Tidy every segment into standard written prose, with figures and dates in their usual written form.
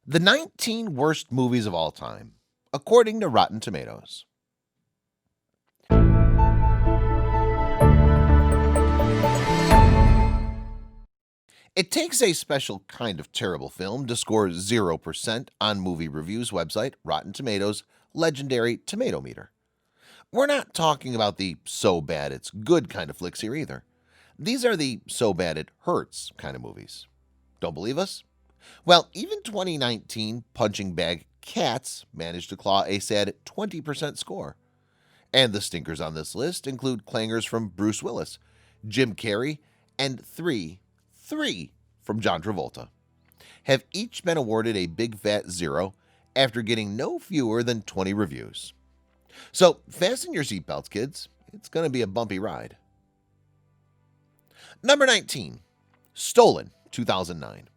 The 19 worst movies of all time, according to Rotten Tomatoes. It takes a special kind of terrible film to score 0% on movie reviews website Rotten Tomatoes' legendary tomato meter. We're not talking about the so bad it's good kind of flicks here either. These are the so bad it hurts kind of movies. Don't believe us? Well, even 2019 punching bag Cats managed to claw a sad 20% score. And the stinkers on this list include clangers from Bruce Willis, Jim Carrey, and three from John Travolta, have each been awarded a big fat 0 after getting no fewer than 20 reviews. So fasten your seatbelts, kids. It's going to be a bumpy ride. Number 19, Stolen, 2009.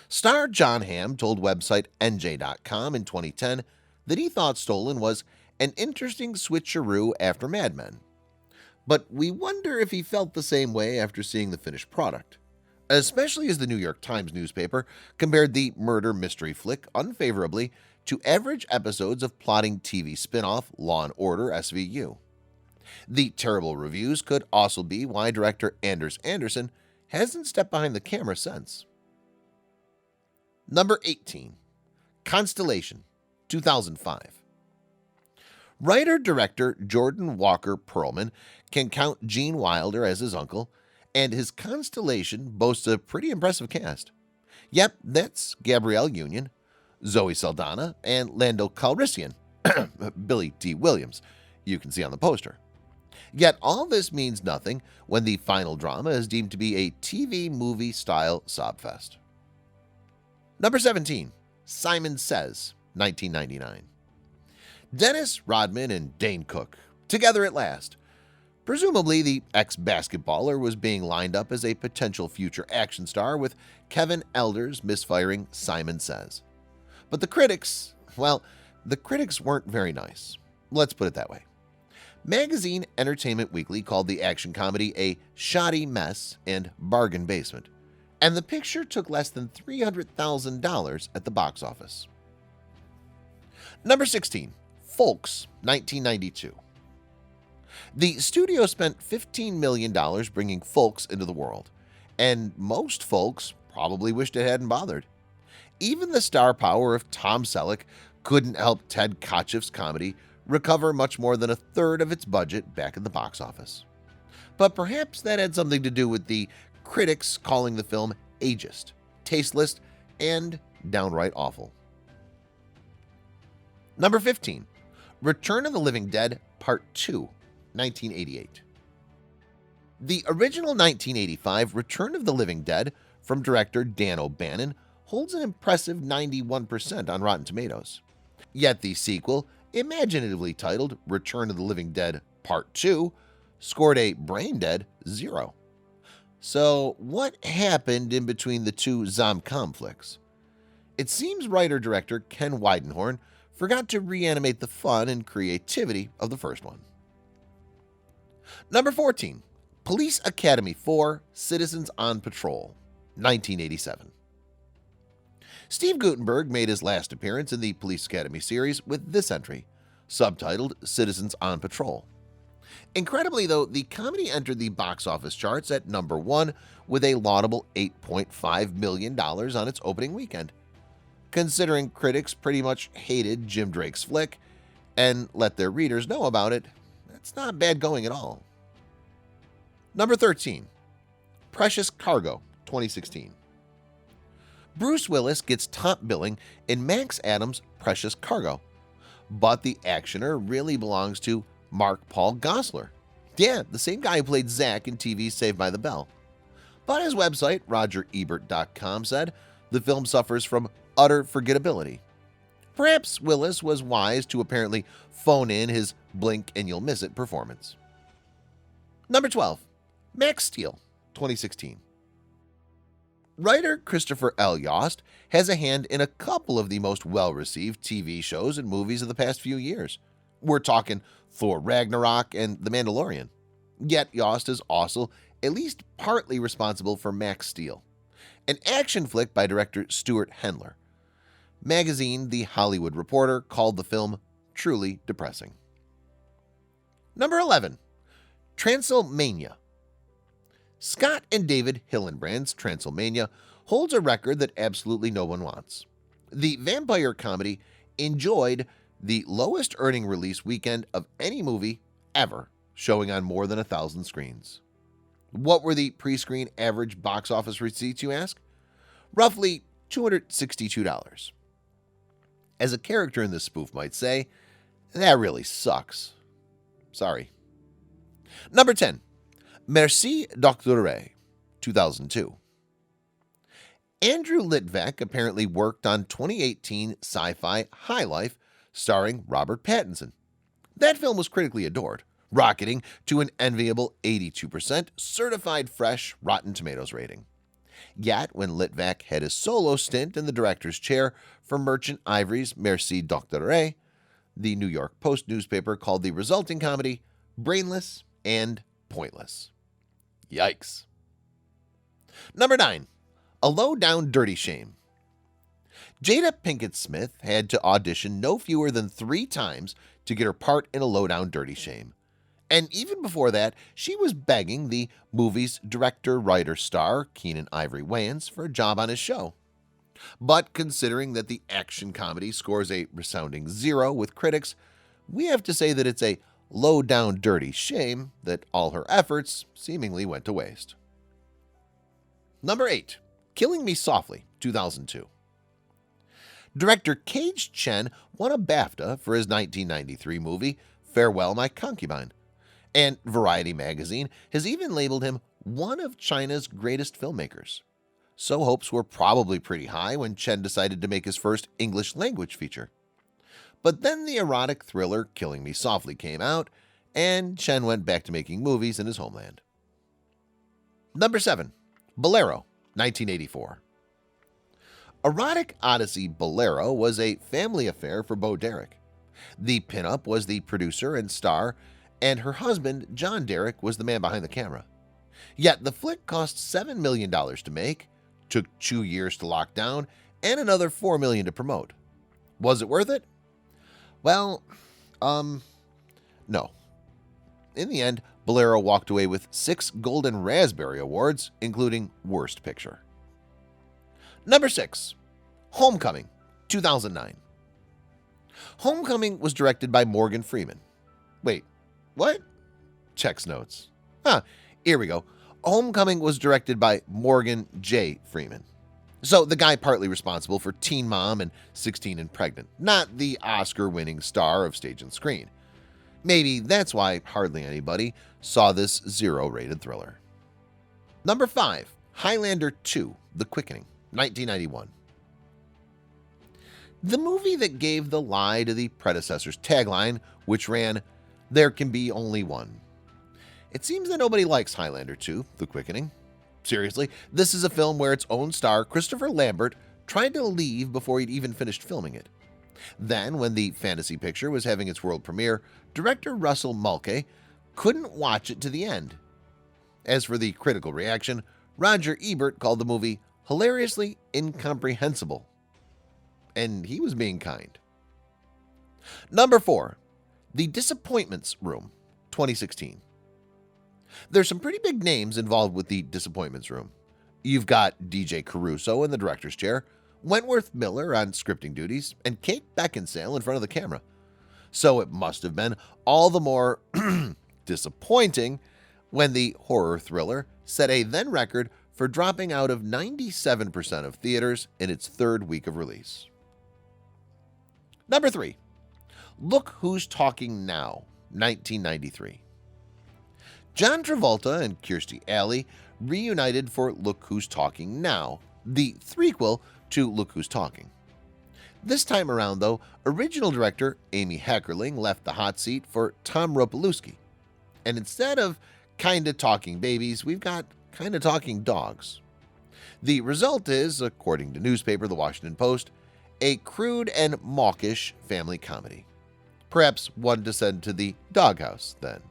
Star John Hamm told website NJ.com in 2010 that he thought Stolen was an interesting switcheroo after Mad Men. But we wonder if he felt the same way after seeing the finished product, especially as the New York Times newspaper compared the murder mystery flick unfavorably to average episodes of plotting TV spin-off Law & Order SVU. The terrible reviews could also be why director Anders Anderson hasn't stepped behind the camera since. Number 18, Constellation, 2005. Writer-director Jordan Walker Perlman can count Gene Wilder as his uncle, and his Constellation boasts a pretty impressive cast. Yep, that's Gabrielle Union, Zoe Saldana, and Lando Calrissian, Billy D. Williams, you can see on the poster. Yet all this means nothing when the final drama is deemed to be a TV movie-style sobfest. Number 17, Simon Says, 1999. Dennis Rodman and Dane Cook, together at last. Presumably, the ex-basketballer was being lined up as a potential future action star with Kevin Elder's misfiring Simon Says. But the critics, well, the critics weren't very nice. Let's put it that way. Magazine Entertainment Weekly called the action comedy a shoddy mess and bargain basement, and the picture took less than $300,000 at the box office. Number 16, Folks, 1992. The studio spent $15 million bringing Folks into the world, and most folks probably wished it hadn't bothered. Even the star power of Tom Selleck couldn't help Ted Kotcheff's comedy recover much more than a third of its budget back at the box office. But perhaps that had something to do with the critics calling the film ageist, tasteless, and downright awful. Number 15, Return of the Living Dead Part 2, 1988. The original 1985 Return of the Living Dead from director Dan O'Bannon holds an impressive 91% on Rotten Tomatoes. Yet the sequel, imaginatively titled Return of the Living Dead Part 2, scored a brain-dead 0. So what happened in between the two Zomcom flicks? It seems writer-director Ken Weidenhorn forgot to reanimate the fun and creativity of the first one. Number 14, Police Academy 4 Citizens on Patrol, 1987. Steve Guttenberg made his last appearance in the Police Academy series with this entry, subtitled Citizens on Patrol. Incredibly, though, the comedy entered the box office charts at number 1 with a laudable $8.5 million on its opening weekend. Considering critics pretty much hated Jim Drake's flick and let their readers know about it, that's not bad going at all. Number 13, Precious Cargo, 2016. Bruce Willis gets top billing in Max Adams' Precious Cargo, but the actioner really belongs to Mark Paul Gosselaar. Yeah, the same guy who played Zack in TV's Saved by the Bell. But his website, RogerEbert.com, said the film suffers from utter forgettability. Perhaps Willis was wise to apparently phone in his blink and you'll miss it performance. Number 12, Max Steel, 2016. Writer Christopher L. Yost has a hand in a couple of the most well-received TV shows and movies of the past few years. We're talking Thor Ragnarok and The Mandalorian. Yet Yost is also at least partly responsible for Max Steel, an action flick by director Stuart Hendler. Magazine The Hollywood Reporter called the film truly depressing. Number 11. Transylmania. Scott and David Hillenbrand's Transylmania holds a record that absolutely no one wants. The vampire comedy enjoyed the lowest earning release weekend of any movie ever, showing on more than 1,000 screens. What were the pre-screen average box office receipts, you ask? Roughly $262. As a character in this spoof might say, that really sucks. Sorry. Number 10. Merci Docteur, 2002. Andrew Litvak apparently worked on 2018 sci-fi High Life starring Robert Pattinson. That film was critically adored, rocketing to an enviable 82% certified fresh Rotten Tomatoes rating. Yet, when Litvak had his solo stint in the director's chair for Merchant Ivory's Merci Docteur, the New York Post newspaper called the resulting comedy brainless and pointless. Yikes. Number 9. A Low Down Dirty Shame. Jada Pinkett Smith had to audition no fewer than 3 times to get her part in A Low Down Dirty Shame. And even before that, she was begging the movie's director, writer, star, Keenen Ivory Wayans, for a job on his show. But considering that the action comedy scores a resounding 0 with critics, we have to say that it's a low down dirty shame that all her efforts seemingly went to waste. Number 8. Killing Me Softly, 2002. Director Cage Chen won a BAFTA for his 1993 movie Farewell My Concubine, and Variety magazine has even labeled him one of China's greatest filmmakers. So hopes were probably pretty high when Chen decided to make his first English language feature. But then the erotic thriller Killing Me Softly came out, and Chen went back to making movies in his homeland. Number 7. Bolero, 1984. Erotic odyssey Bolero was a family affair for Bo Derek. The pinup was the producer and star, and her husband, John Derek, was the man behind the camera. Yet the flick cost $7 million to make, took 2 years to lock down, and another $4 million to promote. Was it worth it? Well, no. In the end, Bolero walked away with 6 Golden Raspberry Awards, including Worst Picture. Number 6. Homecoming, 2009. Homecoming was directed by Morgan Freeman. Wait, what? Checks notes. Here we go. Homecoming was directed by Morgan J. Freeman. So the guy partly responsible for Teen Mom and 16 and Pregnant, not the Oscar-winning star of stage and screen. Maybe that's why hardly anybody saw this 0-rated thriller. Number 5. Highlander 2: The Quickening, 1991. The movie that gave the lie to the predecessor's tagline, which ran, "There can be only one." It seems that nobody likes Highlander 2: The Quickening. Seriously, this is a film where its own star, Christopher Lambert, tried to leave before he'd even finished filming it. Then, when the fantasy picture was having its world premiere, director Russell Mulcahy couldn't watch it to the end. As for the critical reaction, Roger Ebert called the movie hilariously incomprehensible. And he was being kind. Number 4. The Disappointments Room, 2016. There's some pretty big names involved with the Disappointments Room. You've got DJ Caruso in the director's chair, Wentworth Miller on scripting duties, and Kate Beckinsale in front of the camera. So it must have been all the more disappointing when the horror thriller set a then record for dropping out of 97% of theaters in its 3rd week of release. Number 3. Look Who's Talking Now, 1993. John Travolta and Kirstie Alley reunited for Look Who's Talking Now, the threequel to Look Who's Talking. This time around, though, original director Amy Heckerling left the hot seat for Tom Ropolowski. And instead of kinda talking babies, we've got kinda talking dogs. The result is, according to newspaper The Washington Post, a crude and mawkish family comedy. Perhaps one to send to the doghouse, then.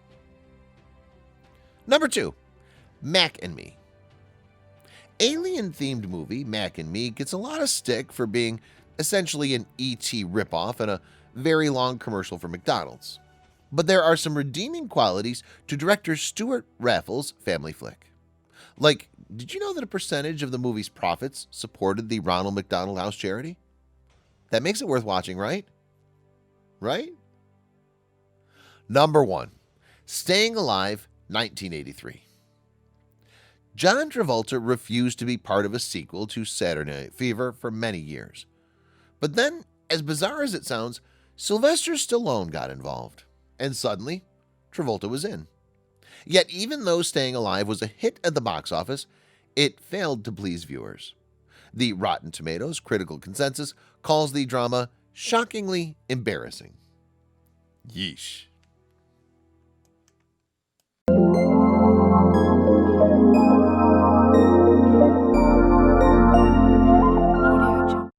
Number 2. Mac and Me. Alien-themed movie Mac and Me gets a lot of stick for being essentially an E.T. ripoff and a very long commercial for McDonald's. But there are some redeeming qualities to director Stuart Raffles' family flick. Like, did you know that a percentage of the movie's profits supported the Ronald McDonald House charity? That makes it worth watching, right? Right? Number 1. Staying Alive, 1983. John Travolta refused to be part of a sequel to Saturday Night Fever for many years. But then, as bizarre as it sounds, Sylvester Stallone got involved, and suddenly, Travolta was in. Yet even though Staying Alive was a hit at the box office, it failed to please viewers. The Rotten Tomatoes critical consensus calls the drama shockingly embarrassing. Yeesh.